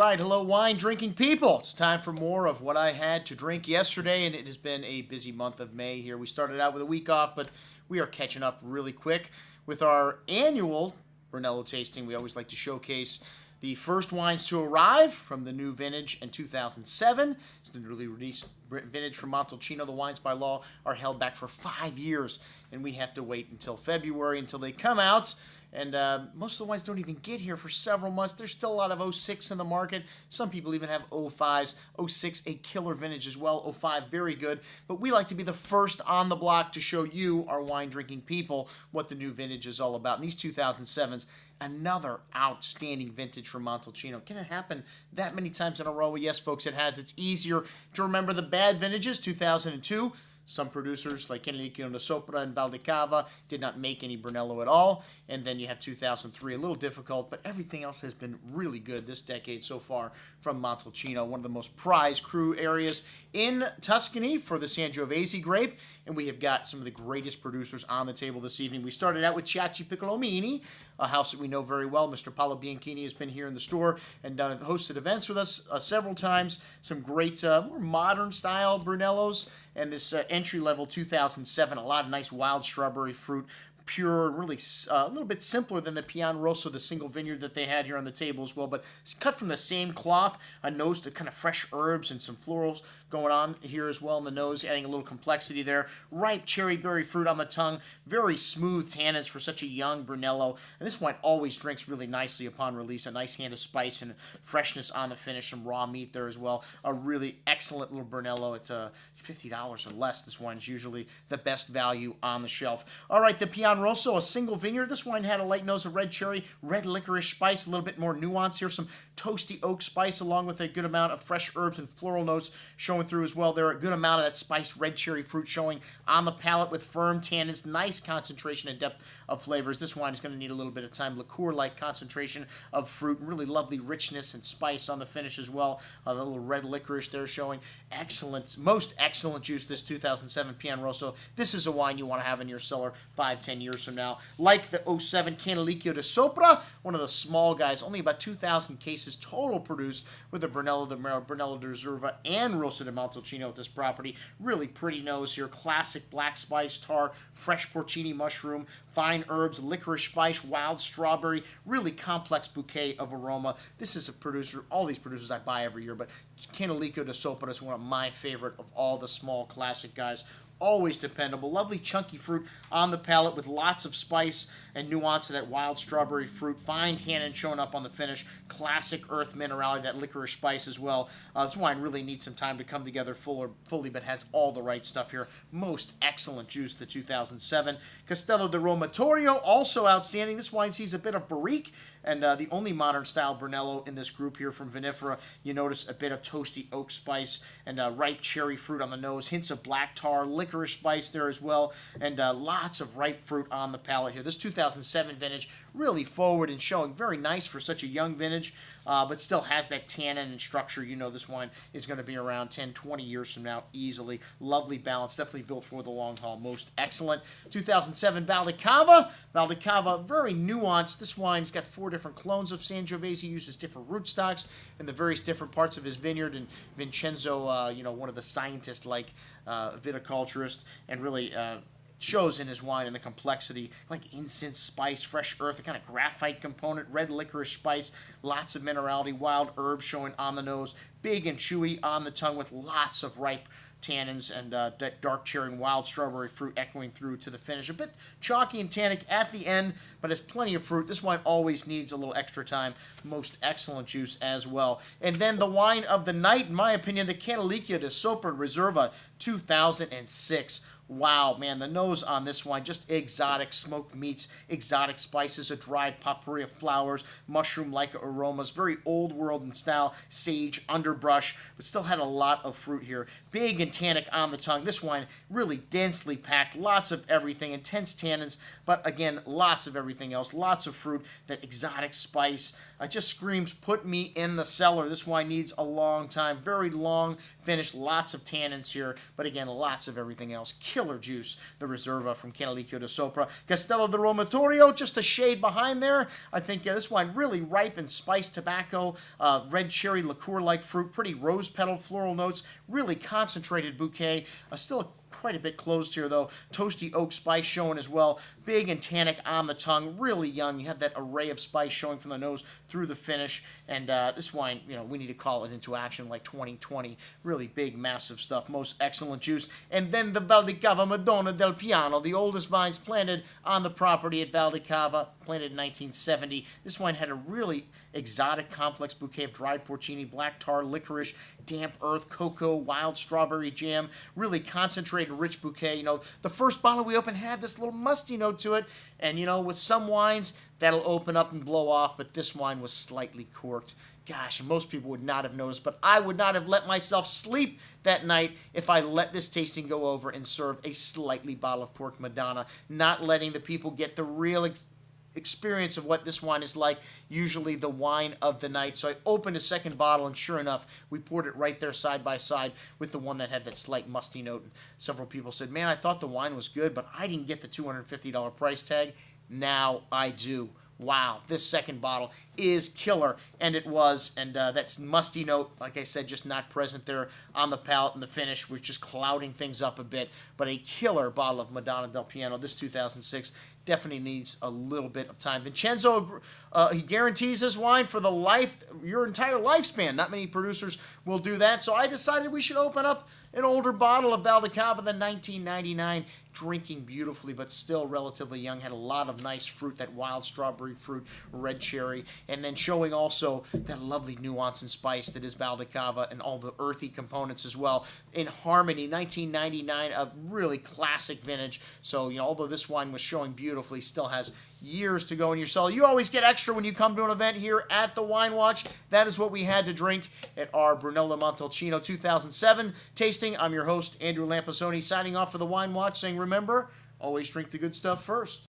right, hello wine drinking people. It's time for more of what I had to drink yesterday, and it has been a busy month of May here. We started out with a week off, but we are catching up really quick with our annual Brunello tasting. We always like to showcase the first wines to arrive from the new vintage in 2007. It's the newly released vintage from Montalcino. The wines by law are held back for 5 years, and we have to wait until February until they come out. And most of the wines don't even get here for several months. There's still a lot of 06 in the market. Some people even have 05s. 06, a killer vintage as well. 05, very good. But we like to be the first on the block to show you, our wine-drinking people, what the new vintage is all about. And these 2007s, another outstanding vintage from Montalcino. Can it happen that many times in a row? Well, yes, folks, it has. It's easier to remember the bad vintages. 2002. Some producers, like CANALICCHIO and SOPRA and VALDICAVA, did not make any Brunello at all. And then you have 2003, a little difficult, but everything else has been really good this decade so far from Montalcino, one of the most prized cru areas in Tuscany for the Sangiovese grape. And we have got some of the greatest producers on the table this evening. We started out with CIACCI PICCOLOMINI, a house that we know very well. Mr. Paolo Bianchini has been here in the store and hosted events with us several times. Some great, more modern style Brunellos, and this entry-level 2007, a lot of nice wild strawberry fruit, pure, really a little bit simpler than the PIAN Rosso, the single vineyard that they had here on the table as well, but it's cut from the same cloth, a nose to kind of fresh herbs and some florals going on here as well in the nose, adding a little complexity there. Ripe cherry berry fruit on the tongue, very smooth tannins for such a young Brunello, and this wine always drinks really nicely upon release, a nice hand of spice and freshness on the finish, some raw meat there as well. A really excellent little Brunello. It's $50 or less. This wine is usually the best value on the shelf. All right, the PIAN Rosso, a single vineyard. This wine had a light nose of red cherry, red licorice spice, a little bit more nuance here, some toasty oak spice along with a good amount of fresh herbs and floral notes showing through as well. There are a good amount of that spiced red cherry fruit showing on the palate with firm tannins, nice concentration and depth of flavors. This wine is going to need a little bit of time. Liqueur-like concentration of fruit, really lovely richness and spice on the finish as well. A little red licorice there showing excellent, most excellent juice, this 2007 PIAN Rosso. This is a wine you want to have in your cellar 5-10 years from now. Like the 07 CANALICCHIO de Sopra, one of the small guys, only about 2,000 cases total produced with the Brunello di RESERVA and Rosso di Montalcino at this property. Really pretty nose here, classic black spice, tar, fresh porcini mushroom, fine herbs, licorice spice, wild strawberry, really complex bouquet of aroma. This is a producer, all these producers I buy every year, but CANALICCHIO de Sopra is one of my favorite of all the small classic guys. Always dependable. Lovely chunky fruit on the palate with lots of spice and nuance of that wild strawberry fruit. Fine tannin showing up on the finish. Classic earth minerality, that licorice spice as well. This wine really needs some time to come together fully, but has all the right stuff here. Most excellent juice, the 2007. Castello di Romitorio, also outstanding. This wine sees a bit of barrique, and the only modern style Brunello in this group here from Vinifera. You notice a bit of toasty oak spice and ripe cherry fruit on the nose, hints of black tar, licorice spice there as well, and lots of ripe fruit on the palate here. This 2007 vintage, really forward and showing, very nice for such a young vintage, but still has that tannin and structure. You know this wine is going to be around 10-20 years from now easily. Lovely balance, definitely built for the long haul. Most excellent. 2007 VALDICAVA. VALDICAVA, very nuanced. This wine's got 4 different clones of Sangiovese. He uses different rootstocks in the various different parts of his vineyard. And Vincenzo, one of the scientist-like viticulturist, and really shows in his wine and the complexity, like incense, spice, fresh earth, the kind of graphite component, red licorice spice, lots of minerality, wild herbs showing on the nose, big and chewy on the tongue with lots of ripe tannins and dark cherry and wild strawberry fruit echoing through to the finish. A bit chalky and tannic at the end, but has plenty of fruit. This wine always needs a little extra time. Most excellent juice as well. And then the wine of the night, in my opinion, the CANALICCHIO de Sopra RESERVA 2006. Wow, man, the nose on this wine, just exotic smoked meats, exotic spices, a dried papaya flowers, mushroom-like aromas, very old world in style, sage, underbrush, but still had a lot of fruit here. Big and tannic on the tongue. This wine really densely packed, lots of everything, intense tannins, but again, lots of everything else, lots of fruit, that exotic spice. Just screams, put me in the cellar. This wine needs a long time, very long finish, lots of tannins here, but again, lots of everything else. killer juice. The Reserva from Canalicchio de Sopra. Castello di Romitorio, just a shade behind there. I think this wine really ripe and spiced tobacco, red cherry liqueur-like fruit, pretty rose petal floral notes, really concentrated bouquet. Still quite a bit closed here, though. Toasty oak spice showing as well. Big and tannic on the tongue. Really young. You have that array of spice showing from the nose through the finish. And this wine, we need to call it into action like 2020. Really big, massive stuff. Most excellent juice. And then the Valdicava Madonna del Piano, the oldest vines planted on the property at Valdicava, planted in 1970. This wine had a really exotic, complex bouquet of dried porcini, black tar, licorice, damp earth, cocoa, wild strawberry jam. Really concentrated, rich bouquet. The first bottle we opened had this little musty note to it. And, with some wines, that'll open up and blow off. But this wine was slightly corked. Gosh, most people would not have noticed. But I would not have let myself sleep that night if I let this tasting go over and serve a slightly bottle of corked Madonna. Not letting the people get the real experience of what this wine is like, usually the wine of the night. So I opened a second bottle, and sure enough, we poured it right there side by side with the one that had that slight musty note. And several people said, man, I thought the wine was good, but I didn't get the $250 price tag. Now I do. Wow, this second bottle is killer, and it was, and that musty note, like I said, just not present there on the palate, and the finish was just clouding things up a bit, but a killer bottle of Madonna del Piano. This 2006 definitely needs a little bit of time. Vincenzo, he guarantees this wine for your entire lifespan. Not many producers will do that, so I decided we should open up an older bottle of Valdicava, the 1999, drinking beautifully, but still relatively young. Had a lot of nice fruit, that wild strawberry fruit, red cherry, and then showing also that lovely nuance and spice that is Valdicava, and all the earthy components as well. In harmony, 1999, a really classic vintage. So, although this wine was showing beautifully, still has years to go in your cellar. You always get extra when you come to an event here at the Wine Watch. That is what we had to drink at our Brunello Di Montalcino 2007 tasting. I'm your host, Andrew Lampasoni, signing off for the Wine Watch, saying remember, always drink the good stuff first.